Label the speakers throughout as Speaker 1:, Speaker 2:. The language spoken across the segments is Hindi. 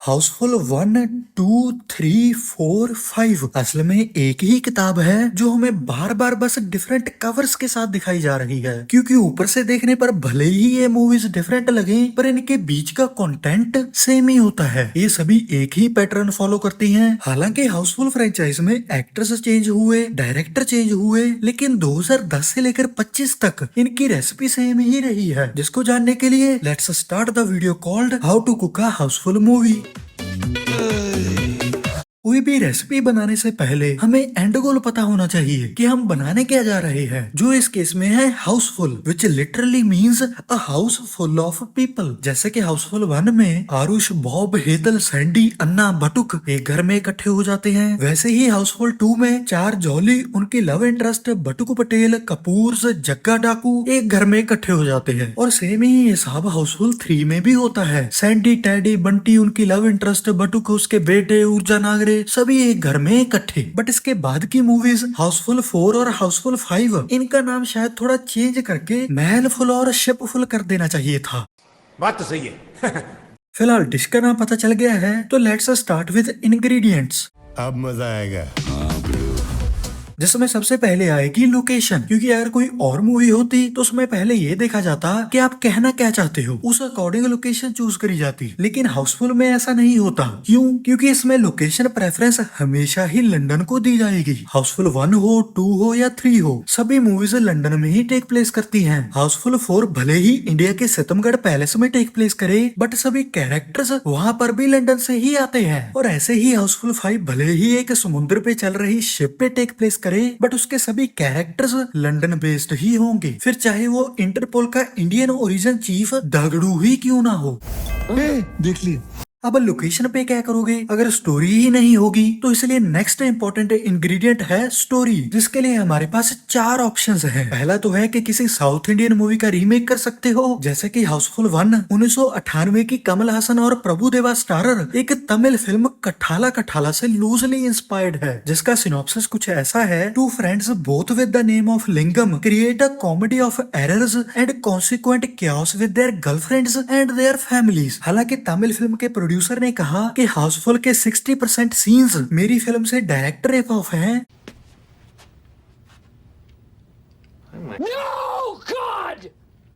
Speaker 1: हाउसफुल 1, 2, 3, 4, 5 असल में एक ही किताब है जो हमें बार बार बस डिफरेंट कवर्स के साथ दिखाई जा रही है, क्योंकि ऊपर से देखने पर भले ही ये मूवीज डिफरेंट लगे पर इनके बीच का कंटेंट सेम ही होता है। ये सभी एक ही पैटर्न फॉलो करती हैं। हालांकि हाउसफुल फ्रेंचाइज में एक्टर्स चेंज हुए, डायरेक्टर चेंज हुए, लेकिन 2010 से लेकर 25 तक इनकी रेसिपी सेम ही रही है। जिसको जानने के लिए let's start the video called how to cook a Housefull movie. कोई भी रेसिपी बनाने से पहले हमें एंड गोल पता होना चाहिए कि हम बनाने क्या जा रहे हैं, जो इस केस में है हाउसफुल, विच literally means a house full of people. जैसे कि हाउसफुल 1 में आरुष, बॉब, हेतल, सैंडी, अन्ना, बटुक एक घर में इकट्ठे हो जाते हैं, वैसे ही हाउसफुल 2 में चार जॉली, उनकी लव इंटरेस्ट बटुक पटेल, कपूर्स, जग्गा डाकू एक घर में इकट्ठे हो जाते हैं। और सेम ही हिसाब हाउसफुल 3 में भी होता है। सैंडी, टैडी, बंटी, उनकी लव इंटरेस्ट बटुक, उसके बेटे ऊर्जा नागरे सभी एक घर में इकट्ठे। बट इसके बाद की मूवीज हाउसफुल 4 और हाउसफुल 5 इनका नाम शायद थोड़ा चेंज करके महलफुल और शिपफुल कर देना चाहिए था।
Speaker 2: बात तो सही है।
Speaker 1: फिलहाल डिश का नाम पता चल गया है, तो लेट्स स्टार्ट विद इंग्रेडिएंट्स।
Speaker 3: अब मजा आएगा।
Speaker 1: जिसमें सबसे पहले आएगी लोकेशन, क्योंकि अगर कोई और मूवी होती तो उसमें पहले ये देखा जाता कि आप कहना क्या चाहते हो, उस अकॉर्डिंग लोकेशन चूज करी जाती। लेकिन हाउसफुल में ऐसा नहीं होता। क्यों? क्योंकि इसमें लोकेशन प्रेफरेंस हमेशा ही लंदन को दी जाएगी। हाउसफुल 1 हो, 2 हो या 3 हो, सभी मूवीज लंदन में ही टेक प्लेस करती हैं। हाउसफुल 4 भले ही इंडिया के सितमगढ़ पैलेस में टेक प्लेस करे, बट सभी कैरेक्टर्स वहाँ पर भी लंदन से ही आते हैं। और ऐसे ही हाउसफुल 5 भले ही एक समुद्र पे चल रही शिप पे टेक प्लेस करे, बट उसके सभी कैरेक्टर्स लंदन बेस्ड ही होंगे, फिर चाहे वो इंटरपोल का इंडियन ओरिजिन चीफ दगड़ू ही क्यों ना हो।
Speaker 3: देख लिए।
Speaker 1: अब लोकेशन पे क्या करोगे अगर स्टोरी ही नहीं होगी? तो इसलिए नेक्स्ट इंपॉर्टेंट इंग्रेडिएंट है स्टोरी, जिसके लिए हमारे पास 4 ऑप्शंस हैं। पहला तो है कि किसी साउथ इंडियन मूवी का रीमेक कर सकते हो, जैसे कि हाउसफुल 1 1998 की कमल हासन और प्रभु देवा स्टारर एक तमिल फिल्म कठाला कठाला से लूजली इंस्पायर्ड है, जिसका सिनॉप्सिस कुछ ऐसा है। Two friends both with the name of Lingam create a comedy of errors and consequent chaos with their girlfriends and their families. हालांकि तमिल फिल्म के प्रोड्यूसर ने कहा कि हाउसफुल के 60% सीन्स मेरी फिल्म से डायरेक्ट रेप ऑफ हैं।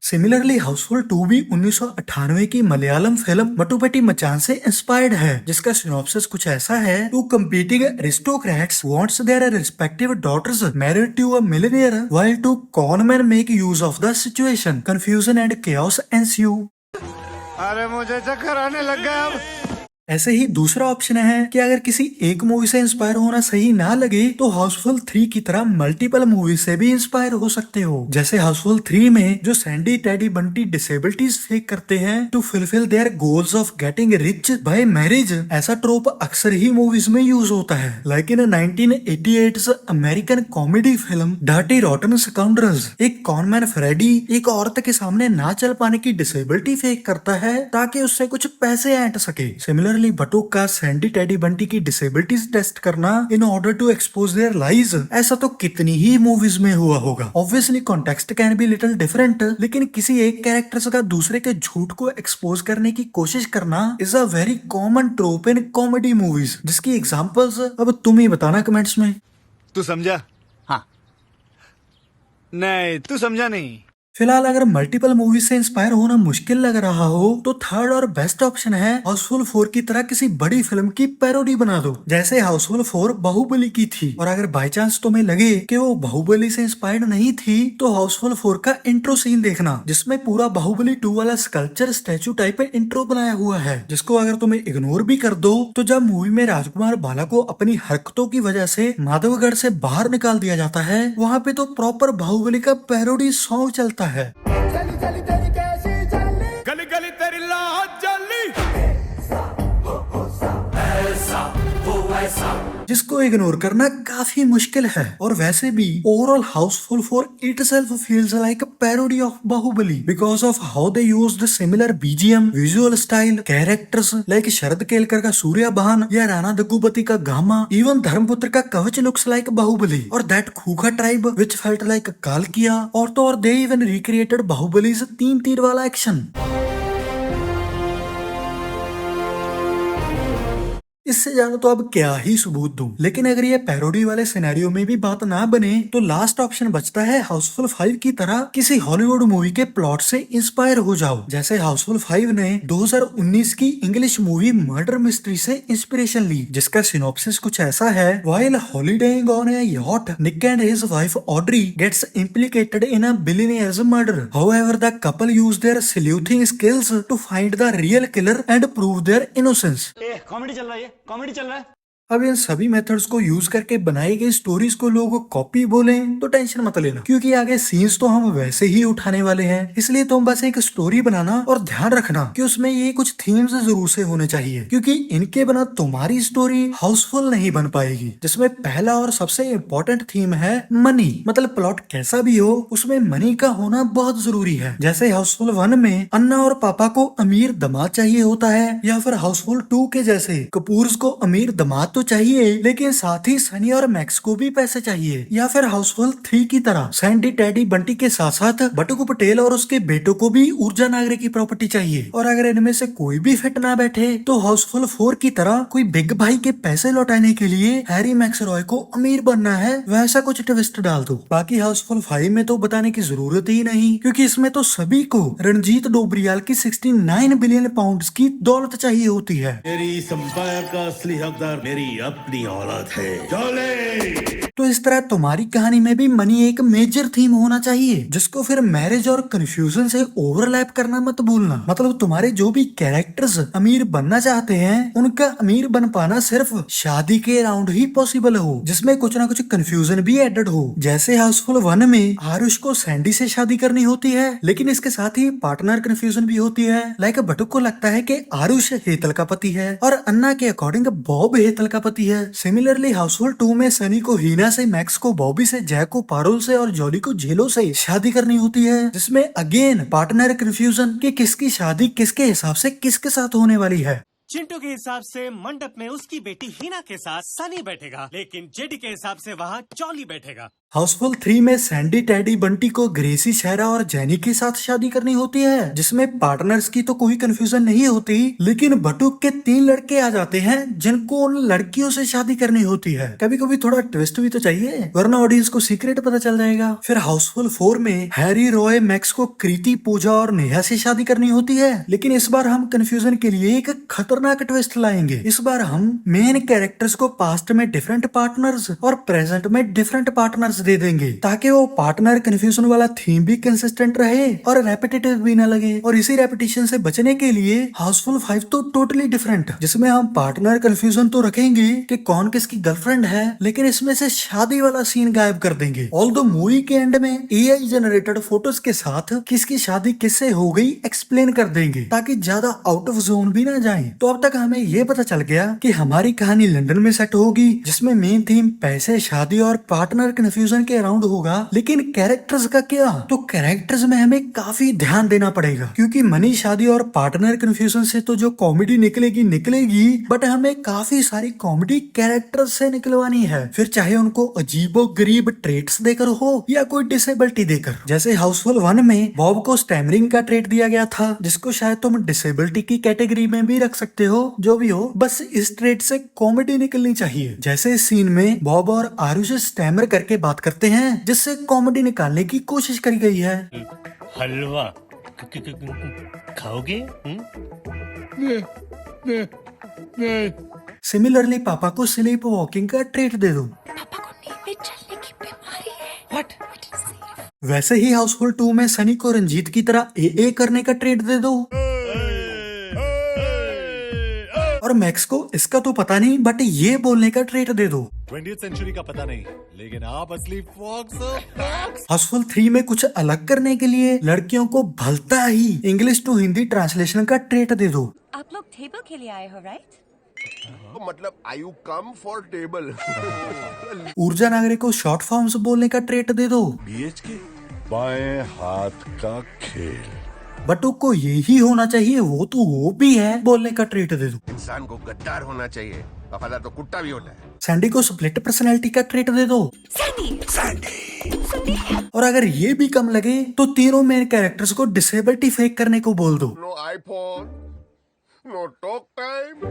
Speaker 1: सिमिलरली हाउसफुल 2 भी 1998 की मलयालम फिल्म मटुपेटी मचान से इंस्पायर्ड है, जिसका सिनॉप्सिस कुछ ऐसा है। Two competing aristocrats wants their respective daughters married to a millionaire while two conman make use of the situation, confusion and chaos ensue.
Speaker 2: अरे मुझे चक्कर आने लग गया अब।
Speaker 1: ऐसे ही दूसरा ऑप्शन है कि अगर किसी एक मूवी से इंस्पायर होना सही ना लगे तो हाउसफुल 3 की तरह मल्टीपल मूवी से भी इंस्पायर हो सकते हो। जैसे हाउसफुल 3 में जो Sandy, Teddy, Bunty disabilities fake करते हैं to fulfil their goals of getting rich by marriage, ऐसा ट्रोप अक्सर ही मूवीज में यूज होता है। Like in 1988 American comedy film dirty rotten scoundrels, एक कॉनमैन फ्रेडी एक औरत के सामने ना चल पाने की डिसेबिलिटी फेक करता है ताकि उससे कुछ पैसे ऐंठ सके। सिमिलरली बटुक का सैंडी, टैडी, बंटी की डिसेबिलिटीज टेस्ट करना in order to expose their lies, ऐसा तो कितनी ही मूवीज में हुआ होगा। Obviously context can be little different, लेकिन किसी एक कैरेक्टर का दूसरे के झूठ को एक्सपोज करने की कोशिश करना is a very common ट्रोप in comedy movies, जिसकी एग्जांपल्स अब तुम ही बताना कमेंट्स में।
Speaker 2: तू समझा? हाँ। नहीं, तू समझा नहीं।
Speaker 1: फिलहाल अगर मल्टीपल मूवी से इंस्पायर होना मुश्किल लग रहा हो तो थर्ड और बेस्ट ऑप्शन है हाउसफुल 4 की तरह किसी बड़ी फिल्म की पैरोडी बना दो, जैसे हाउसफुल 4 बाहुबली की थी। और अगर बाय चांस तुम्हें लगे कि वो बाहुबली से इंस्पायर्ड नहीं थी तो हाउसफुल 4 का इंट्रो सीन देखना, जिसमें पूरा बाहुबली 2 वाला स्कल्पचर स्टैचू टाइप इंट्रो बनाया हुआ है, जिसको अगर तुम्हें इग्नोर भी कर दो तो जब मूवी में राजकुमार बाला को अपनी हरकतों की वजह से माधवगढ़ से बाहर निकाल दिया जाता है, वहाँ पे तो प्रॉपर बाहुबली का पैरोडी सॉन्ग चलता है।
Speaker 2: गली गली तेरी लाज जली।
Speaker 1: जिसको इग्नोर करना काफी मुश्किल है। और वैसे भी overall Housefull 4 itself feels like a parody of Bahubali because of how they used similar BGM, visual style, characters like Sharad Kelkar का सूर्यबहान या राणा दग्गुबती का गामा, even धर्मपुत्र का कवच looks like Bahubali और that खूखा tribe which felt like कालकिया, और तो और they even recreated Bahubalis 3 तीर वाला एक्शन। इससे ज्यादा तो अब क्या ही सबूत दूं। लेकिन अगर ये पैरोडी वाले सिनेरियो में भी बात ना बने तो लास्ट ऑप्शन बचता है हाउसफुल 5 की तरह किसी हॉलीवुड मूवी के प्लॉट से इंस्पायर हो जाओ। जैसे हाउसफुल 5 ने 2019 की इंग्लिश मूवी मर्डर मिस्ट्री से इंस्पिरेशन ली, जिसका सिनॉप्सिस कुछ ऐसा है। While holidaying on a yacht, Nick and his wife Audrey gets implicated in a billionaire's murder. However, the couple use their sleuthing skills to find the real killer and prove their innocence.
Speaker 4: Comedy चल रहा है, ये कॉमेडी चल रहा है।
Speaker 1: अब इन सभी मेथड्स को यूज करके बनाई गई स्टोरीज को लोग कॉपी बोलें तो टेंशन मत लेना, क्योंकि आगे सीन्स तो हम वैसे ही उठाने वाले हैं। इसलिए तुम बस एक स्टोरी बनाना और ध्यान रखना कि उसमें ये कुछ थीम्स जरूर से होने चाहिए, क्योंकि इनके बिना तुम्हारी स्टोरी हाउसफुल नहीं बन पाएगी। जिसमें पहला और सबसे इम्पोर्टेंट थीम है मनी। मतलब प्लॉट कैसा भी हो, उसमें मनी का होना बहुत जरूरी है। जैसे हाउसफुल 1 में अन्ना और पापा को अमीर दामाद चाहिए होता है, या फिर हाउसफुल 2 के जैसे कपूर्स को अमीर दामाद तो चाहिए, लेकिन साथ ही सनी और मैक्स को भी पैसे चाहिए। या फिर हाउसफुल 3 की तरह सैंडी, टेडी, बंटी के साथ साथ बटुक पटेल और उसके बेटों को भी ऊर्जा नागरे की प्रॉपर्टी चाहिए। और अगर इनमें से कोई भी फिट ना बैठे तो हाउसफुल 4 की तरह कोई बिग भाई के पैसे लौटाने के लिए हैरी मैक्स रॉय को अमीर बनना है, वैसा कुछ ट्विस्ट डाल दो। बाकी हाउसफुल 5 में तो बताने की जरूरत ही नहीं, क्योंकि इसमें तो सभी को रणजीत डोबरियाल की 69 बिलियन पाउंड्स की दौलत चाहिए होती है।
Speaker 5: मेरी इस एम्पायर का असली हकदार मेरी अपनी औलाद है। चले।
Speaker 1: तो इस तरह तुम्हारी कहानी में भी मनी एक मेजर थीम होना चाहिए, जिसको फिर मैरिज और कंफ्यूजन से ओवरलैप करना मत भूलना। मतलब तुम्हारे जो भी कैरेक्टर्स अमीर बनना चाहते हैं, उनका अमीर बन पाना सिर्फ शादी के अराउंड ही पॉसिबल हो, जिसमें कुछ ना कुछ कंफ्यूजन भी एडेड हो। जैसे हाउसफुल 1 में आरुष को सैंडी से शादी करनी होती है, लेकिन इसके साथ ही पार्टनर कंफ्यूजन भी होती है। लाइक बटुक को लगता है कि आरुष हेतल का पति है और अन्ना के अकॉर्डिंग बॉब हेतल का पति है। सिमिलरली हाउसफुल 2 में सनी को हीना से, मैक्स को बॉबी से, जैक को पारुल से और जॉली को जेलो से शादी करनी होती है, जिसमें अगेन पार्टनर कंफ्यूजन कि किसकी शादी किसके हिसाब से किसके साथ होने वाली है।
Speaker 4: चिंटू के हिसाब से मंडप में उसकी बेटी हिना के साथ सनी बैठेगा, लेकिन जेडी के हिसाब से वहाँ जॉली बैठेगा।
Speaker 1: हाउसफुल 3 में सैंडी, टेडी, बंटी को ग्रेसी, शेरा और जैनी के साथ शादी करनी होती है, जिसमें पार्टनर्स की तो कोई कंफ्यूजन नहीं होती, लेकिन बटुक के 3 लड़के आ जाते हैं जिनको उन लड़कियों से शादी करनी होती है। कभी कभी थोड़ा ट्विस्ट भी तो चाहिए, वरना ऑडियंस को सीक्रेट पता चल जाएगा। फिर हाउसफुल 4 में हैरी, रॉय, मैक्स को कृति, पूजा और नेहा से शादी करनी होती है, लेकिन इस बार हम कंफ्यूजन के लिए एक खतरनाक ट्विस्ट लाएंगे। इस बार हम मेन कैरेक्टर्स को पास्ट में डिफरेंट पार्टनर्स और प्रेजेंट में डिफरेंट पार्टनर्स दे देंगे, ताकि वो पार्टनर कंफ्यूजन वाला थीम भी कंसिस्टेंट रहे और रेपिटेटिव भी ना लगे। और इसी रेपिटेशन से बचने के लिए हाउसफुल 5 तो टोटली डिफरेंट, जिसमें हम पार्टनर कंफ्यूजन तो रखेंगे कि कौन किसकी गर्लफ्रेंड है, लेकिन इसमें से शादी वाला सीन गायब कर देंगे। ऑल्दो मूवी के एंड में AI जनरेटेड फोटोज के साथ किसकी शादी किससे हो गई एक्सप्लेन कर देंगे, ताकि ज्यादा आउट ऑफ जोन भी ना जाए। तो अब तक हमें ये पता चल गया कि हमारी कहानी लंदन में सेट होगी, जिसमें मेन थीम पैसे, शादी और पार्टनर कंफ्यूजन के अराउंड होगा। लेकिन कैरेक्टर्स का क्या? तो कैरेक्टर्स में हमें काफी ध्यान देना पड़ेगा, क्योंकि मनी, शादी और पार्टनर कंफ्यूजन से तो जो कॉमेडी निकलेगी, बट हमें काफी सारी कॉमेडी कैरेक्टर्स से निकलवानी है, फिर चाहे उनको अजीबो गरीब ट्रेट्स देकर हो या कोई डिसेबिलिटी देकर। जैसे हाउसफुल 1 में बॉब को स्टैमरिंग का ट्रेट दिया गया था, जिसको शायद तुम डिसेबिलिटी की कैटेगरी में भी रख सकते हो। जो भी हो, बस इस ट्रेट से कॉमेडी निकलनी चाहिए। जैसे इस सीन में बॉब और आरुष स्टैमर करके बात करते हैं, जिससे कॉमेडी निकालने की कोशिश करी गई है।
Speaker 4: हलवा खाओगे?
Speaker 1: सिमिलरली पापा को स्लीप वॉकिंग का ट्रेट दे दो।
Speaker 6: पापा को नींद में चलने की बीमारी है। What?
Speaker 1: वैसे ही हाउसफुल 2 में सनी को रंजीत की तरह AA करने का ट्रेट दे दो। और मैक्स को इसका तो पता नहीं, बट ये बोलने का ट्रेट दे दो।
Speaker 5: 20th सेंचुरी का पता नहीं, लेकिन आप असली फॉक्स हो।
Speaker 1: हाउसफुल 3 में कुछ अलग करने के लिए लड़कियों को भलता ही इंग्लिश टू हिंदी ट्रांसलेशन का ट्रेट दे दो।
Speaker 6: आप लोग टेबल के लिए आए हो, राइट?
Speaker 3: मतलब आई यू कम फॉर टेबल।
Speaker 1: ऊर्जा नागरे को शॉर्ट फॉर्म्स बोलने का ट्रेट दे दो।
Speaker 5: BHK बाएं हाथ का खेल।
Speaker 1: बटुक को यही होना चाहिए, वो तो वो भी है, बोलने का ट्रेट दे दो।
Speaker 3: इंसान को गद्दार होना चाहिए, वफादार तो कुत्ता भी होता है।
Speaker 1: सैंडी को स्प्लिट पर्सनैलिटी का ट्रेट दे दो। और अगर ये भी कम लगे तो तीनों मेन कैरेक्टर्स को डिसेबिलिटी फेक करने को बोल दो।
Speaker 3: No iPhone, no talk time,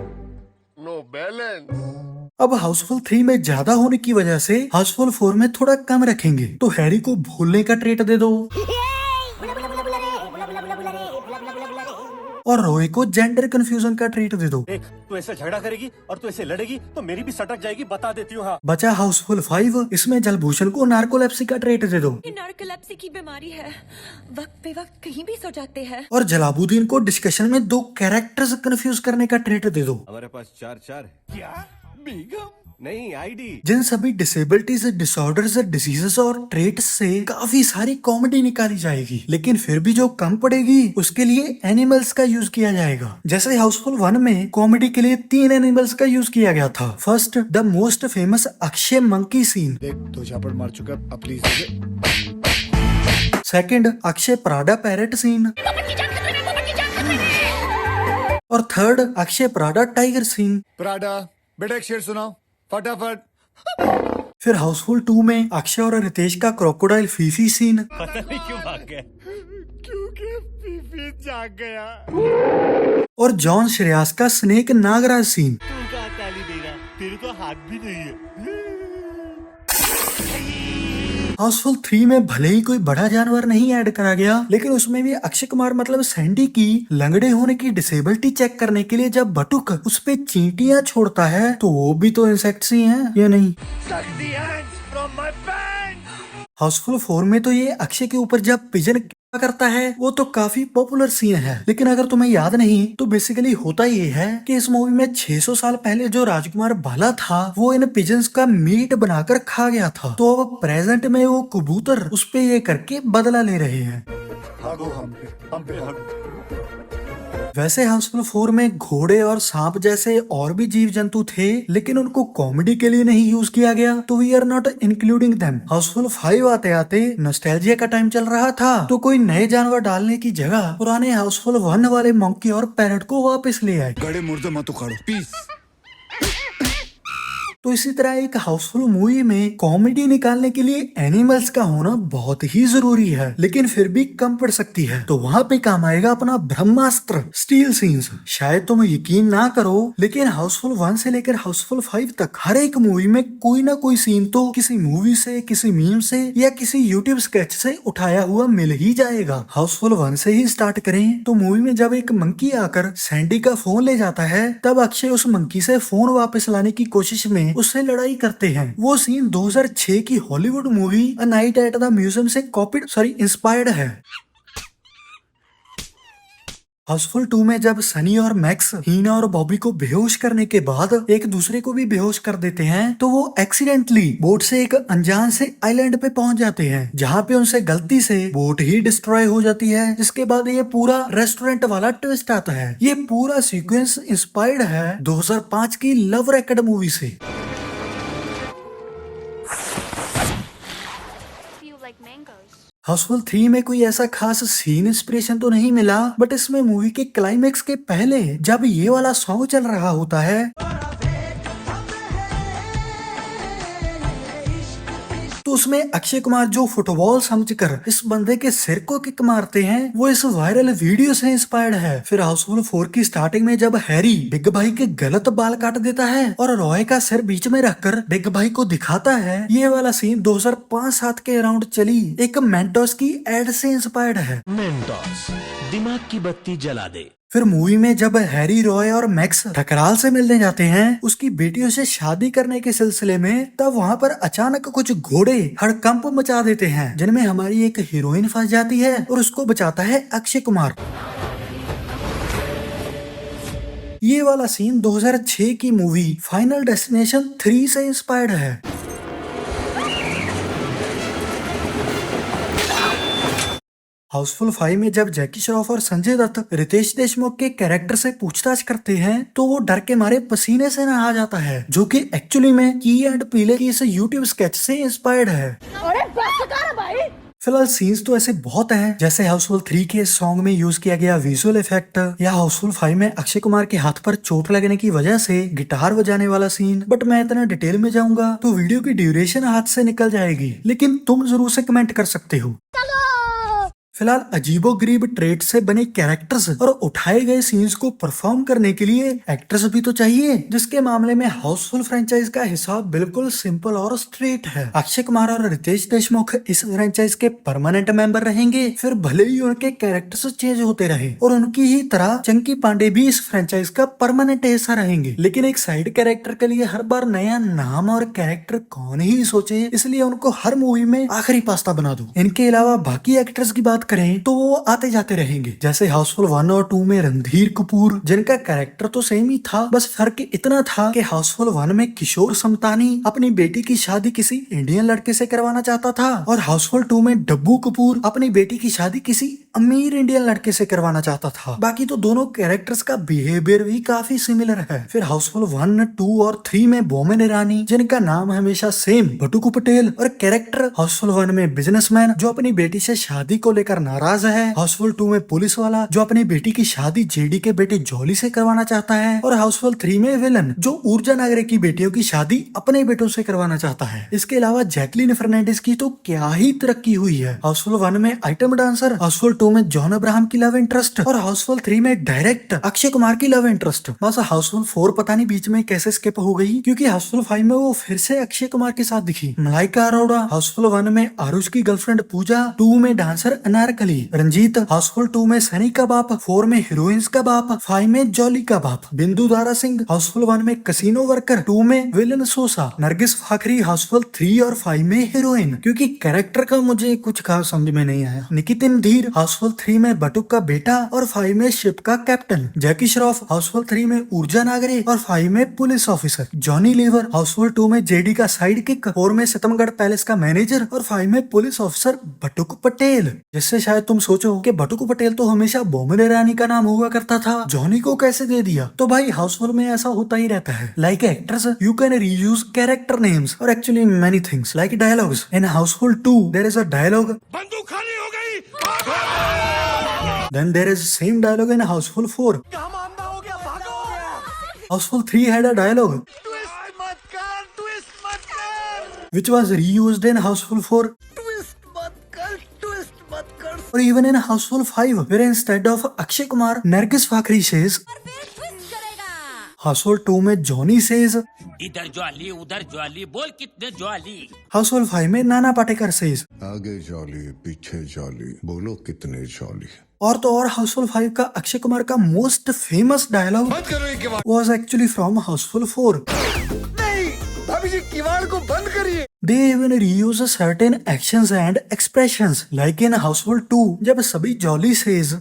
Speaker 3: no balance.
Speaker 1: अब हाउसफुल 3 में ज्यादा होने की वजह से हाउसफुल 4 में थोड़ा कम रखेंगे। तो हैरी को भूलने का ट्रेट दे दो और रॉय को जेंडर कंफ्यूजन का ट्रीट दे दो।
Speaker 4: देख, तू ऐसे झगड़ा करेगी और तू ऐसे लड़ेगी तो मेरी भी सटक जाएगी, बता देती हूँ। हाँ,
Speaker 1: बचा हाउसफुल 5, इसमें जलभूषण को नार्कोलेप्सी का ट्रीट दे दो
Speaker 6: ये नार्कोलेप्सी की बीमारी है, वक्त पे वक्त कहीं भी सो जाते हैं।
Speaker 1: और जलाबुद्दीन को डिस्कशन में 2 कैरेक्टर्स कंफ्यूज करने का ट्रीट दे दो।
Speaker 4: हमारे पास 4 क्या बीगम नहीं आईडी।
Speaker 1: जिन सभी डिसेबिलिटीज, डिसऑर्डर्स, डिजीजेस और ट्रेट्स से काफी सारी कॉमेडी निकाली जाएगी, लेकिन फिर भी जो कम पड़ेगी उसके लिए एनिमल्स का यूज किया जाएगा। जैसे हाउसफुल 1 में कॉमेडी के लिए 3 एनिमल्स का यूज किया गया था। First, the most famous Akshay monkey scene.
Speaker 2: देख तो झापड़ मार चुका, अब प्लीज
Speaker 1: सेकंड, अक्षय प्राडा पैरेट सीन। और थर्ड, अक्षय प्राडा टाइगर सीन।
Speaker 2: प्राडा बेटा एक शेर सुनाओ फटाफट।
Speaker 1: फिर हाउसफुल 2 में अक्षय और रितेश का क्रोकोडाइल फीफी सीन।
Speaker 4: पता नहीं क्यों भाग गए।
Speaker 2: क्योंकि पीपी जाग गया।
Speaker 1: और जॉन श्रेयास का स्नेक नागराज सीन।
Speaker 4: तू क्या ताली देगा, तेरे तो हाथ भी नहीं है।
Speaker 1: हाउसफुल 3 में भले ही कोई बड़ा जानवर नहीं ऐड करा गया, लेकिन उसमें भी अक्षय कुमार मतलब सैंडी की लंगड़े होने की डिसेबिलिटी चेक करने के लिए जब बटुक उस पे चींटियां छोड़ता है तो वो भी तो इंसेक्ट्स ही हैं, या नहीं? हाउसफुल 4 में तो ये अक्षय के ऊपर जब पिजन करता है वो तो काफी पॉपुलर सीन है, लेकिन अगर तुम्हें याद नहीं तो बेसिकली होता ये है कि इस मूवी में 600 साल पहले जो राजकुमार भाला था वो इन पिजन्स का मीट बनाकर खा गया था। तो अब प्रेजेंट में वो कबूतर उस पे ये करके बदला ले रहे हैं। वैसे हाउसफुल 4 में घोड़े और सांप जैसे और भी जीव जंतु थे, लेकिन उनको कॉमेडी के लिए नहीं यूज किया गया, तो we are not including them. Housefull 5 आते आते नॉस्टैल्जिया का टाइम चल रहा था, तो कोई नए जानवर डालने की जगह पुराने हाउसफुल 1 वाले मंकी और पैरट को वापस ले आए।
Speaker 2: गड़े मुर्दे मत उखाड़ो पीस।
Speaker 1: तो इसी तरह एक हाउसफुल मूवी में कॉमेडी निकालने के लिए एनिमल्स का होना बहुत ही जरूरी है, लेकिन फिर भी कम पड़ सकती है। तो वहाँ पे काम आएगा अपना ब्रह्मास्त्र स्टील सीन्स। शायद तुम यकीन ना करो, लेकिन हाउसफुल 1 से लेकर हाउसफुल 5 तक हर एक मूवी में कोई ना कोई सीन तो किसी मूवी से, किसी मीम से या किसी यूट्यूब स्केच से उठाया हुआ मिल ही जाएगा। हाउसफुल 1 से ही स्टार्ट करें तो मूवी में जब एक मंकी आकर सैंडी का फोन ले जाता है, तब अक्षय उस मंकी से फोन वापस लाने की कोशिश में उससे लड़ाई करते हैं। वो सीन 2006 की Hollywood movie a night at the museum से इंस्पायर्ड है। हाउसफुल 2 में जब सनी और मैक्स हीना और बॉबी को बेहोश करने के बाद एक दूसरे को भी बेहोश कर देते हैं, तो वो एक्सीडेंटली बोट से एक अनजान से आइलैंड पे पहुंच जाते हैं, जहाँ पे उनसे गलती से बोट ही डिस्ट्रॉय हो जाती है। जिसके बाद ये पूरा रेस्टोरेंट वाला ट्विस्ट आता है। ये पूरा सीक्वेंस इंस्पायर्ड है 2005 की लव रैकेट मूवी से। हाउसफुल 3 में कोई ऐसा खास सीन इंस्पिरेशन तो नहीं मिला, बट इसमें मूवी के क्लाइमेक्स के पहले जब ये वाला सॉन्ग चल रहा होता है तो उसमें अक्षय कुमार जो फुटबॉल समझकर इस बंदे के सिर को किक मारते हैं, वो इस वायरल वीडियो से इंस्पायर्ड है। फिर हाउसफुल 4 की स्टार्टिंग में जब हैरी बिग भाई के गलत बाल काट देता है और रॉय का सिर बीच में रखकर बिग भाई को दिखाता है, ये वाला सीन 2005-7 के अराउंड चली एक मेंटोस की एड से इंस्पायर्ड है।
Speaker 5: मेंटोस, दिमाग की बत्ती जला दे।
Speaker 1: फिर मूवी में जब हैरी, रॉय और मैक्स ठकराल से मिलने जाते हैं उसकी बेटियों से शादी करने के सिलसिले में, तब वहाँ पर अचानक कुछ घोड़े हड़कंप मचा देते हैं, जिनमें हमारी एक हीरोइन फंस जाती है और उसको बचाता है अक्षय कुमार। ये वाला सीन 2006 की मूवी फाइनल डेस्टिनेशन 3 से इंस्पायर्ड है। हाउसफुल 5 में जब जैकी श्रॉफ और संजय दत्त रितेश देशमुख के कैरेक्टर से पूछताछ करते हैं तो वो डर के मारे पसीने से नहा जाता है, जो कि एक्चुअली में की एंड पीले की इस यूट्यूब स्केच से इंस्पायर्ड है।
Speaker 6: अरे बस कर भाई।
Speaker 1: फिलहाल सीन्स तो ऐसे बहुत हैं, जैसे हाउसफुल 3 के सॉन्ग में यूज किया गया विजुअल इफेक्ट, या हाउसफुल 5 में अक्षय कुमार के हाथ पर चोट लगने की वजह से गिटार बजाने वाला सीन। बट मैं इतना डिटेल में जाऊंगा तो वीडियो की ड्यूरेशन हाथ से निकल जाएगी, लेकिन तुम जरूर से कमेंट कर सकते हो। फिलहाल अजीबोगरीब ट्रेड से बने कैरेक्टर्स और उठाए गए सीन्स को परफॉर्म करने के लिए एक्टर्स भी तो चाहिए, जिसके मामले में हाउसफुल फ्रेंचाइज का हिसाब बिल्कुल सिंपल और स्ट्रेट है। अक्षय कुमार और रितेश देशमुख इस फ्रेंचाइज के परमानेंट मेंबर रहेंगे, फिर भले ही उनके कैरेक्टर्स चेंज होते रहे और उनकी ही तरह चंकी पांडे भी इस फ्रेंचाइज का परमानेंट हिस्सा रहेंगे। लेकिन एक साइड कैरेक्टर के लिए हर बार नया नाम और कैरेक्टर कौन ही सोचे, इसलिए उनको हर मूवी में आखिरी पास्ता बना दो। इनके अलावा बाकी एक्टर्स की बात करें तो वो आते जाते रहेंगे, जैसे हाउसफुल 1 और 2 में रणधीर कपूर, जिनका कैरेक्टर तो सेम ही था, बस फर्क इतना था कि हाउसफुल 1 में किशोर समतानी अपनी बेटी की शादी किसी इंडियन लड़के से करवाना चाहता था और हाउसफुल 2 में डब्बू कपूर अपनी बेटी की शादी किसी अमीर इंडियन लड़के से करवाना चाहता था। बाकी तो दोनों कैरेक्टर्स का बिहेवियर भी काफी सिमिलर है। फिर हाउसफुल 1, 2 और 3 में बोमन ईरानी, जिनका नाम हमेशा सेम बटुकू पटेल, और कैरेक्टर हाउसफुल 1 में बिजनेसमैन जो अपनी बेटी से शादी को लेकर नाराज है, हाउसफुल 2 में पुलिस वाला जो अपनी बेटी की शादी जेडी के बेटे जॉली से करवाना चाहता है, और हाउसफुल 3 में विलन जो ऊर्जा नागरे की बेटियों की शादी अपने बेटों से करवाना चाहता है। इसके अलावा जैकलीन फर्नांडिस की तो क्या ही तरक्की हुई है। हाउसफुल 1 में आइटम डांसर, हाउसफुल 2 में जॉन अब्राहम की लव इंटरेस्ट और हाउसफुल 3 में डायरेक्ट अक्षय कुमार की लव इंटरेस्ट। बस हाउसफुल 4 पता नहीं बीच में कैसे स्किप हो गई, क्योंकि हाउसफुल 5 में वो फिर से अक्षय कुमार के साथ दिखी। मलाइका अरोड़ा हाउसफुल 1 में आरुष की गर्लफ्रेंड पूजा, 2 में डांसर अनारकली रंजीत, हाउसफुल 2 में सनी का बाप, 4 में हीरोइंस का बाप, 5 में जॉली का बाप बिंदु दारा सिंह, हाउसफुल 1 में कसिनो वर्कर, 2 में विलन सोसा, नरगिस फाखरी हाउसफुल 3 और 5 में हीरोइन, क्योंकि कैरेक्टर का मुझे कुछ खास समझ में नहीं आया। निकितिन धीर हाउसफुल 3 में बटुक का बेटा और 5 में शिप का कैप्टन, जैकी श्रॉफ हाउसफुल 3 में ऊर्जा नागरे और 5 में पुलिस ऑफिसर, जॉनी लीवर हाउसफुल 2 में जेडी का साइड किक, 4 में सितमगढ़ पैलेस का मैनेजर और 5 में पुलिस ऑफिसर बटुक पटेल। जिससे शायद तुम सोचो कि बटुक पटेल तो हमेशा बोमन ईरानी का नाम हुआ करता था, जॉनी को कैसे दे दिया? तो भाई हाउसफुल में ऐसा होता ही रहता है। Like actors you can reuse character names or actually many things like dialogues. In Housefull 2 there is a dialogue
Speaker 5: बंदूक खाली हो गई।
Speaker 1: Then there is same dialogue in Houseful 4. Houseful 3 had a dialogue which was reused in Houseful 4. Or even in Houseful 5, where instead of Akshay Kumar, Nargis Fakhri says, Houseful 2 में जॉनी says,
Speaker 7: इधर ज्वाली उधर ज्वाली बोल कितने ज्वाली।
Speaker 1: Houseful 5 में नाना पाटेकर says,
Speaker 2: आगे जॉली पीछे जॉली बोलो कितने जॉली।
Speaker 1: और तो और हाउसफुल 5 का अक्षय कुमार का मोस्ट फेमस डायलॉग
Speaker 2: बंद करो ये किवाड़।
Speaker 1: Was actually from Housefull 4.
Speaker 2: नहीं भाभी जी किवाड़ को बंद करिए।
Speaker 1: They even reuse certain actions and expressions like in Houseful 2 जब सभी jolly says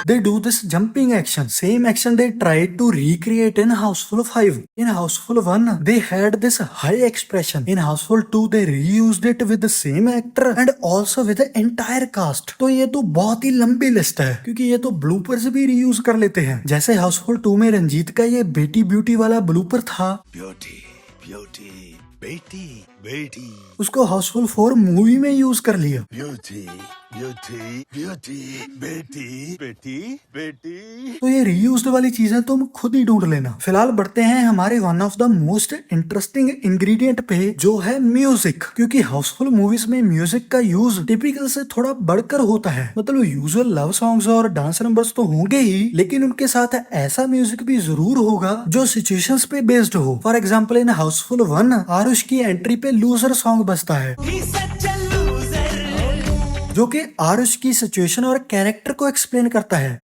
Speaker 1: they do this jumping action. Same action they tried to recreate in Houseful 5. In Houseful 1, they had this high expression. In Houseful 2, they reused it with the same actor and also with the entire cast. तो ये तो बहुत ही लंबी लिस्ट है, क्योंकि ये तो ब्लूपर्स भी रीयूज कर लेते हैं। जैसे हाउसफुल 2 में रंजीत का ये बेटी ब्यूटी वाला ब्लूपर था,
Speaker 5: ब्यूटी ब्यूटी बेटी बेटी।
Speaker 1: उसको हाउसफुल 4 मूवी में यूज कर लिया।
Speaker 5: ब्यूटी ब्यूटी ब्यूटी बेटी बेटी बेटी।
Speaker 1: तो ये रीयूज्ड वाली चीजें तुम खुद ही ढूंढ लेना। फिलहाल बढ़ते हैं हमारे one of the most interesting ingredient पे, जो है म्यूजिक। क्योंकि हाउसफुल मूवीज में म्यूजिक का यूज टिपिकल से थोड़ा बढ़कर होता है। मतलब यूजुअल लव सॉन्ग्स और डांस नंबर्स तो होंगे ही, लेकिन उनके साथ ऐसा म्यूजिक भी जरूर होगा जो सिचुएशंस पे बेस्ड हो। For example in Housefull 1 Aarush की एंट्री पे लूजर सॉन्ग बजता है, जो कि आरुष की सिचुएशन और कैरेक्टर को एक्सप्लेन करता है।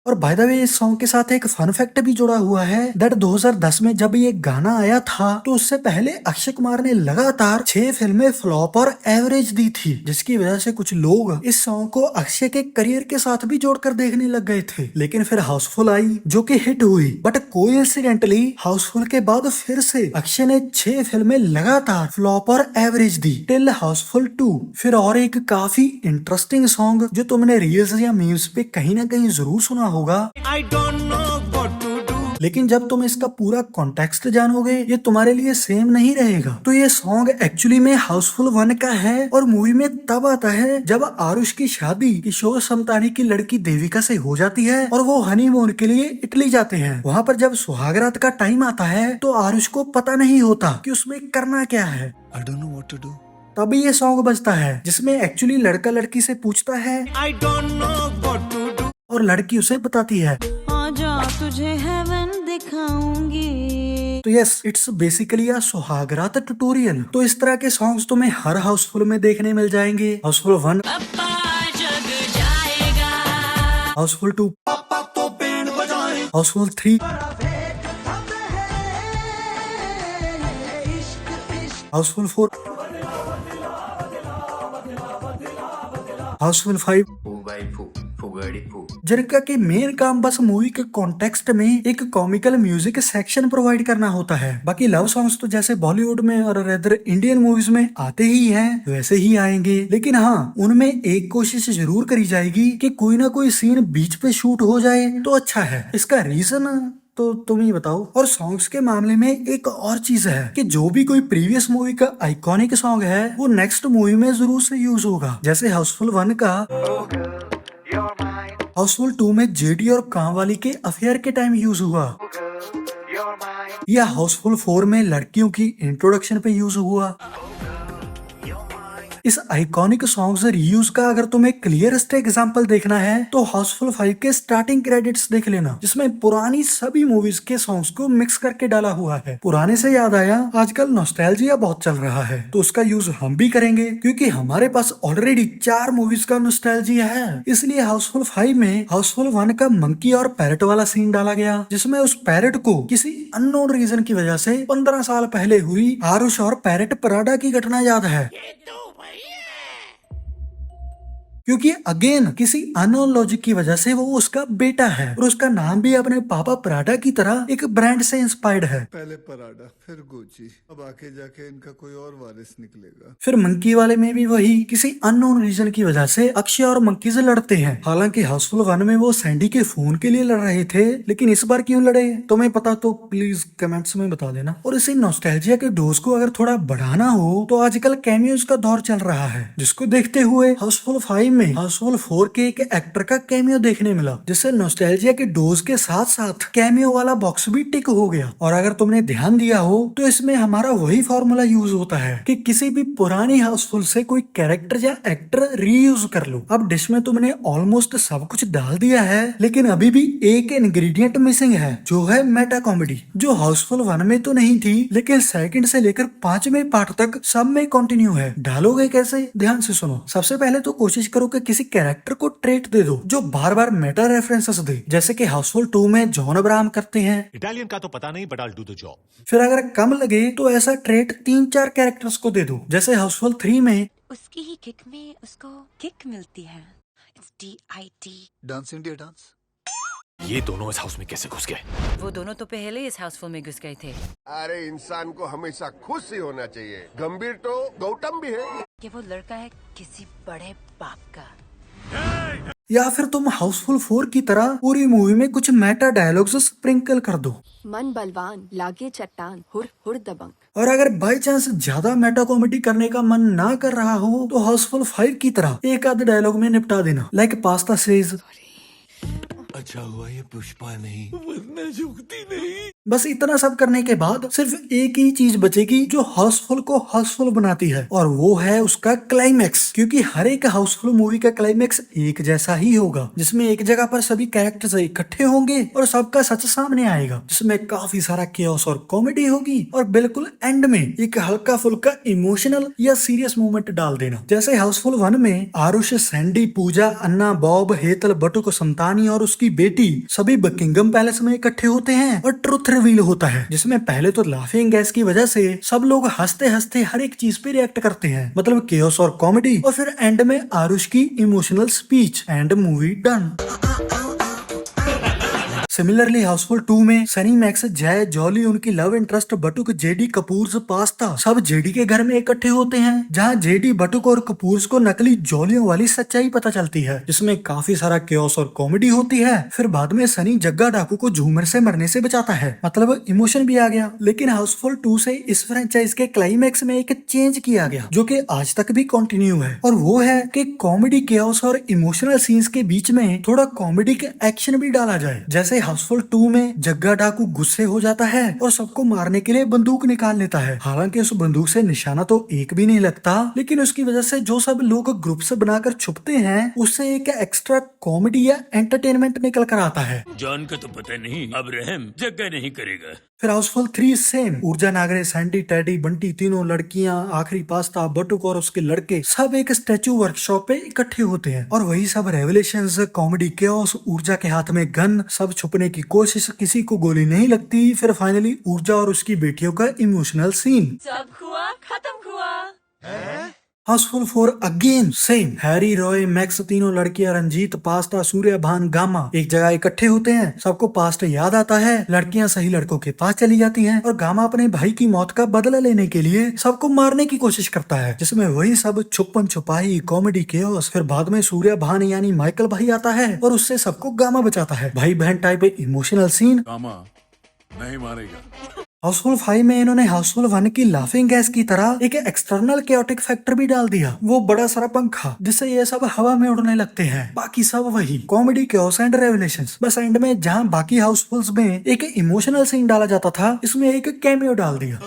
Speaker 1: और बाय द वे इस सॉन्ग के साथ एक फन फैक्ट भी जुड़ा हुआ है दैट 2010 में जब ये गाना आया था तो उससे पहले अक्षय कुमार ने लगातार 6 फिल्में फ्लॉप और एवरेज दी थी, जिसकी वजह से कुछ लोग इस सॉन्ग को अक्षय के करियर के साथ भी जोड़कर देखने लग गए थे। लेकिन फिर हाउसफुल आई जो कि हिट हुई, बट कोइंसिडेंटली हाउसफुल के बाद फिर से अक्षय ने 6 फिल्में लगातार फ्लॉप और एवरेज दी टिल हाउसफुल 2। फिर और एक काफी इंटरेस्टिंग सॉन्ग जो तुमने रील्स या मीम्स पे कहीं ना कहीं जरूर सुना होगा, लेकिन जब तुम इसका पूरा कॉन्टेक्स्ट जानोगे ये तुम्हारे लिए सेम नहीं रहेगा। तो ये सॉन्ग एक्चुअली में हाउसफुल 1 का है और मूवी में तब आता है जब आरुष की शादी किशोर समतानी की लड़की देविका से हो जाती है और वो हनीमून के लिए इटली जाते हैं। वहाँ पर जब सुहागरात का टाइम आता है तो आरुष को पता नहीं होता कि उसमें करना क्या है।
Speaker 2: I don't know what to do.
Speaker 1: तभी ये सॉन्ग बजता है जिसमें एक्चुअली लड़का लड़की से पूछता है
Speaker 4: I don't know what to do.
Speaker 1: और लड़की उसे बताती है।
Speaker 8: आजा तुझे हेवन दिखाऊंगी।
Speaker 1: तो yes, it's basically a Suhagraat tutorial. तो इस तरह के सॉन्ग्स तुम्हें हर हाउसफुल में देखने मिल जाएंगे। हाउसफुल 1, हाउसफुल 2, हाउसफुल 3, हाउसफुल 4, हाउसफुल 5, जिनका के मेन काम बस मूवी के कॉन्टेक्स्ट में एक कॉमिकल म्यूजिक सेक्शन प्रोवाइड करना होता है। बाकी लव सॉन्ग्स तो जैसे बॉलीवुड में और रेदर इंडियन मूवीज में आते ही हैं वैसे ही आएंगे, लेकिन हाँ उनमें एक कोशिश जरूर करी जाएगी कि कोई ना कोई सीन बीच पे शूट हो जाए तो अच्छा है। इसका रीजन तो तुम ही बताओ। और सॉन्ग्स के मामले में एक और चीज है कि जो भी कोई प्रीवियस मूवी का आइकॉनिक सॉन्ग है वो नेक्स्ट मूवी में जरूर से यूज होगा। जैसे हाउसफुल 1 का हाउसफुल 2 में जेडी और कामवाली के अफेयर के टाइम यूज हुआ, या हाउसफुल 4 में लड़कियों की इंट्रोडक्शन पे यूज हुआ। इस आइकॉनिक सॉन्ग्स रीयूज का अगर तुम्हें क्लियरेस्ट एग्जांपल देखना है तो हाउसफुल 5 के स्टार्टिंग क्रेडिट्स देख लेना, जिसमें पुरानी सभी मूवीज के सॉन्ग्स को मिक्स करके डाला हुआ है। पुराने से याद आया, आजकल नॉस्टैल्जिया बहुत चल रहा है तो उसका यूज हम भी करेंगे क्योंकि हमारे पास ऑलरेडी 4 मूवीज का नॉस्टैल्जिया है। इसलिए हाउसफुल 5 में हाउसफुल 1 का मंकी और पैरट वाला सीन डाला गया, जिसमें उस पैरट को किसी अननोन रीजन की वजह से 15 साल पहले हुई आरुष और पैरट पराडा की घटना याद है, क्योंकि अगेन किसी अननोन लॉजिक की वजह से वो उसका बेटा है और उसका नाम भी अपने पापा पराडा की तरह एक ब्रांड से इंस्पायर्ड है।
Speaker 2: पहले पराडा फिर गुची, अब आके जाके इनका कोई और वारिस निकलेगा।
Speaker 1: फिर मंकी वाले में भी वही किसी अननोन रीजन की वजह से अक्षय और मंकी से लड़ते हैं। हालांकि हाउसफुल 1 में वो सैंडी के फोन के लिए लड़ रहे थे, लेकिन इस बार क्यों लड़े तुम्हें पता तो प्लीज कमेंट्स में बता देना। और इसी नॉस्टैल्जिया के डोज को अगर थोड़ा बढ़ाना हो तो आजकल कैमियोज का दौर चल रहा है, जिसको देखते हुए हाउसफुल 5 में हाउसफुल 4 के एक एक्टर का कैमियो देखने मिला, जिससे नॉस्टैल्जिया के डोज के साथ साथ कैमियो वाला बॉक्स भी टिक हो गया। और अगर तुमने ध्यान दिया हो तो इसमें हमारा वही फॉर्मूला यूज होता है कि किसी भी पुरानी हाउसफुल से कोई कैरेक्टर या एक्टर रीयूज कर लो। अब डिश में तुमने ऑलमोस्ट सब कुछ डाल दिया है, लेकिन अभी भी एक इंग्रेडिएंट मिसिंग है, जो है मेटा कॉमेडी, जो हाउसफुल 1 में तो नहीं थी लेकिन सेकंड से लेकर 5वें पार्ट तक सब में कंटिन्यू है। डालोगे कैसे? ध्यान से सुनो। सबसे पहले तो कोशिश करो कि किसी कैरेक्टर को ट्रेट दे दो जो बार बार मेटा रेफरेंसेस दे, जैसे कि हाउसफुल 2 में जॉन अब्राहम करते हैं।
Speaker 9: इटालियन का तो पता नहीं, but I will do the job.
Speaker 1: फिर अगर कम लगे तो ऐसा ट्रेट 3-4 कैरेक्टर्स को दे दो, जैसे हाउसफुल 3 में
Speaker 6: उसकी ही किक में उसको किक मिलती है। It's DIT।
Speaker 2: Dance India dance.
Speaker 9: ये दोनों इस हाउस में कैसे घुस गए?
Speaker 10: वो दोनों तो पहले इस हाउसफुल में घुस गए थे।
Speaker 3: अरे इंसान को हमेशा खुश ही होना चाहिए। गंभीर तो गौतम भी है
Speaker 10: कि वो लड़का है किसी बड़े बाप का।
Speaker 1: या फिर तुम हाउसफुल 4 की तरह पूरी मूवी में कुछ मेटा डायलॉग्स स्प्रिंकल कर दो।
Speaker 6: मन बलवान लागे चट्टान हुर हुर दबंग।
Speaker 1: और अगर बाई चांस ज्यादा मेटा कॉमेडी करने का मन ना कर रहा हो तो हाउसफुल 5 की तरह एक आध डायलॉग में निपटा देना, लाइक पास्ता सेज
Speaker 5: अच्छा हुआ ये पुष्पा नहीं, वरना झुकती नहीं।
Speaker 1: बस इतना सब करने के बाद सिर्फ एक ही चीज बचेगी जो हाउसफुल को हाउसफुल बनाती है, और वो है उसका क्लाइमैक्स। क्योंकि हर एक हाउसफुल मूवी का क्लाइमैक्स एक जैसा ही होगा, जिसमें एक जगह पर सभी कैरेक्टर्स इकट्ठे होंगे और सबका सच सामने आएगा, जिसमें काफी सारा केओस और कॉमेडी होगी, और बिल्कुल एंड में एक हल्का फुल्का इमोशनल या सीरियस मोमेंट डाल देना। जैसे हाउसफुल 1 में आरुष, सैंडी, पूजा, अन्ना, बॉब, हेतल, बटुक, संतानी और उसकी बेटी सभी बकिंगम पैलेस में इकट्ठे होते हैं और ट्रुथ रिवील होता है, जिसमें पहले तो लाफिंग गैस की वजह से सब लोग हंसते हंसते हर एक चीज पे रिएक्ट करते हैं, मतलब केओस और कॉमेडी, और फिर एंड में आरुष की emotional speech and movie done. Similarly Housefull 2 में सनी, मैक्स, जय, जॉली, उनकी लव इंटरेस्ट बटुक, जेडी, कपूर्स, पास्ता सब जेडी के घर में इकट्ठे होते हैं, जहां जेडी, बटुक और कपूर्स को नकली जॉलियों वाली सच्चाई पता चलती है, जिसमें काफी सारा केओस और कॉमेडी होती है। फिर बाद में सनी जग्गा डाकू को झूमर से मरने से बचाता है, मतलब इमोशन भी आ गया। लेकिन हाउसफुल 2 से इस फ्रेंचाइज के क्लाइमैक्स में एक चेंज किया गया जो कि आज तक भी कंटिन्यू है, और वो है कि कॉमेडी, केओस और इमोशनल सीन्स के बीच में थोड़ा कॉमेडी के एक्शन भी डाला जाए। जैसे हाउसफुल 2 में जग्गा डाकू गुस्से हो जाता है और सबको मारने के लिए बंदूक निकाल लेता है। हालांकि उस बंदूक से निशाना तो एक भी नहीं लगता, लेकिन उसकी वजह से जो सब लोग ग्रुप्स बनाकर छुपते हैं उससे एक एक्स्ट्रा कॉमेडी या एंटरटेनमेंट निकल कर आता है।
Speaker 7: जॉन का तो पता नहीं, अब रहम जगह नहीं करेगा।
Speaker 1: फिर हाउसफुल 3 सेम, ऊर्जा, नागरे, सैंडी, टेडी, बंटी, तीनों लड़कियां, आखिरी पास्ता, बटुक और उसके लड़के सब एक स्टैचू वर्कशॉप पे इकट्ठे होते हैं, और वही सब रेवलेशंस, कॉमेडी, केओस, ऊर्जा के हाथ में गन, सब छुपने की कोशिश, किसी को गोली नहीं लगती। फिर फाइनली ऊर्जा और उसकी बेटियों का इमोशनल सीन।
Speaker 6: सब हुआ खत्म हुआ।
Speaker 1: Housefull 4 again same, Harry, Roy, max, तीनों लड़कियां, रंजीत, पास्ता, सूर्य, भान, गामा एक जगह इकट्ठे होते हैं। सबको पास्ट याद आता है, लड़कियां सही लड़कों के पास चली जाती हैं, और गामा अपने भाई की मौत का बदला लेने के लिए सबको मारने की कोशिश करता है, जिसमें वही सब छुपन छुपाई, कॉमेडी, केओस। फिर बाद में सूर्य भान यानी माइकल भाई आता है और उससे सबको गामा बचाता है। भाई बहन टाइप इमोशनल सीन।
Speaker 5: गामा नहीं मारेगा।
Speaker 1: हाउसफुल 5 में इन्होंने हाउसफुल 1 की लाफिंग गैस की तरह एक एक्सटर्नल केओटिक फैक्टर भी डाल दिया, वो बड़ा सारा पंखा जिससे ये सब हवा में उड़ने लगते हैं। बाकी सब वही कॉमेडी, केओस एंड रेवलेशंस। बस एंड में जहां बाकी हाउसफुल्स में एक इमोशनल सीन डाला जाता था, इसमें एक कैमियो डाल दिया।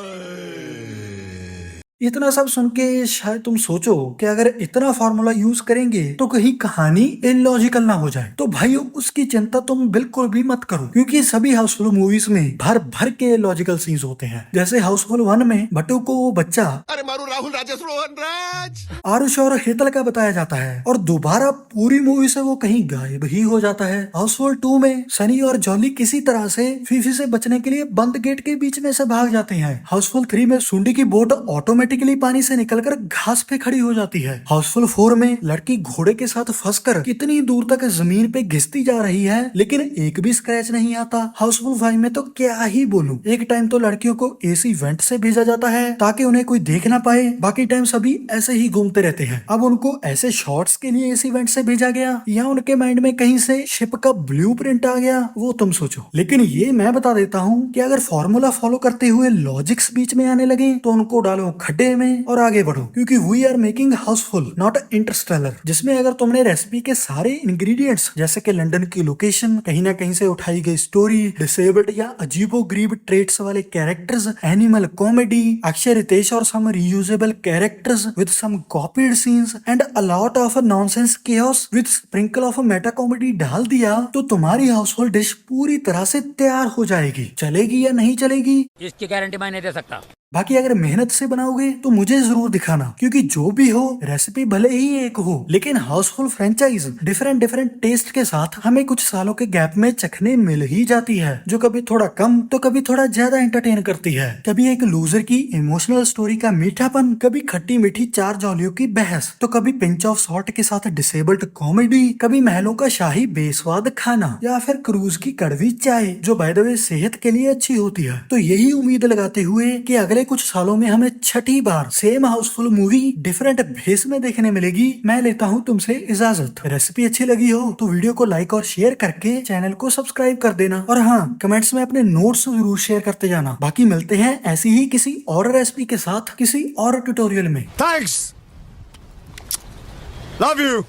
Speaker 1: इतना सब सुन के शायद तुम सोचो कि अगर इतना फॉर्मूला यूज करेंगे तो कहीं कहानी इलॉजिकल ना हो जाए। तो भाई उसकी चिंता तुम बिल्कुल भी मत करो, क्योंकि सभी हाउसफुल मूवीज में भर भर के लॉजिकल सीन्स होते हैं। जैसे हाउसफुल 1 में बटू को वो बच्चा
Speaker 3: अरे मारू राहुल राजेश रोहन राज
Speaker 1: आरुष और हेतल का बताया जाता है, और दोबारा पूरी मूवी से वो कहीं गायब ही हो जाता है। हाउसफुल 2 में सनी और जॉली किसी तरह से फीफी से बचने के लिए बंद गेट के बीच में से भाग जाते हैं। हाउसफुल 3 में सुंडी की बोट ऑटोमेटिकली पानी से निकलकर घास पे खड़ी हो जाती है। हाउसफुल 4 में लड़की घोड़े के साथ फंसकर कितनी दूर तक जमीन पे घिसती जा रही है, लेकिन एक भी स्क्रैच नहीं आता। हाउसफुल 5 में तो क्या ही बोलूं, एक टाइम तो लड़कियों को एसी वेंट से भेजा जाता है ताकि उन्हें कोई देख ना पाए, बाकी टाइम सभी ऐसे ही घूमते रहते हैं। अब उनको ऐसे शॉट्स के लिए एसी वेंट से भेजा गया या उनके माइंड में कहीं से शिप का ब्लूप्रिंट आ गया, वो तुम सोचो। लेकिन ये मैं बता देता हूँ कि अगर फॉर्मूला फॉलो करते हुए लॉजिक्स बीच में आने लगे तो उनको डालो खड्डे में और आगे बढ़ो, क्योंकि we are making Housefull not Interstellar, जिसमें अगर तुमने रेसिपी के सारे इंग्रेडिएंट्स जैसे कि लंदन की लोकेशन, कहीं ना कहीं से उठाई गई स्टोरी, डिसेबल्ड या अजीबोगरीब ट्रेट्स वाले characters, animal comedy, Akshay Riteish और some reusable characters with some copied scenes and a lot of nonsense chaos with sprinkle of meta comedy डाल दिया, तो तुम्हारी हाउसफुल डिश पूरी तरह से तैयार हो जाएगी। चलेगी या नहीं चलेगी
Speaker 7: इसकी गारंटी मैं नहीं दे सकता।
Speaker 1: बाकी अगर मेहनत से बनाओगे तो मुझे जरूर दिखाना, क्योंकि जो भी हो रेसिपी भले ही एक हो, लेकिन हाउसफुल फ्रेंचाइज डिफरेंट टेस्ट के साथ हमें कुछ सालों के गैप में चखने मिल ही जाती है, जो कभी थोड़ा कम तो कभी थोड़ा ज्यादा एंटरटेन करती है। कभी एक लूजर की इमोशनल स्टोरी का मीठापन, कभी खट्टी मीठी चार जौलियों की बहस, तो कभी पिंच ऑफ सॉल्ट के साथ डिसेबल्ड कॉमेडी, कभी महलों का शाही बेस्वाद खाना, या फिर क्रूज की कड़वी चाय जो बाय द वे सेहत के लिए अच्छी होती है। तो यही उम्मीद लगाते हुए कि अगले कुछ सालों में हमें छठी बार सेम हाउसफुल मूवी डिफरेंट भेस में देखने मिलेगी, मैं लेता हूँ तुमसे इजाजत। रेसिपी अच्छी लगी हो तो वीडियो को लाइक और शेयर करके चैनल को सब्सक्राइब कर देना, और हाँ, कमेंट्स में अपने नोट्स जरूर शेयर करते जाना। बाकी मिलते हैं ऐसी ही किसी और रेसिपी के साथ किसी और ट्यूटोरियल में।
Speaker 3: Thanks, love you.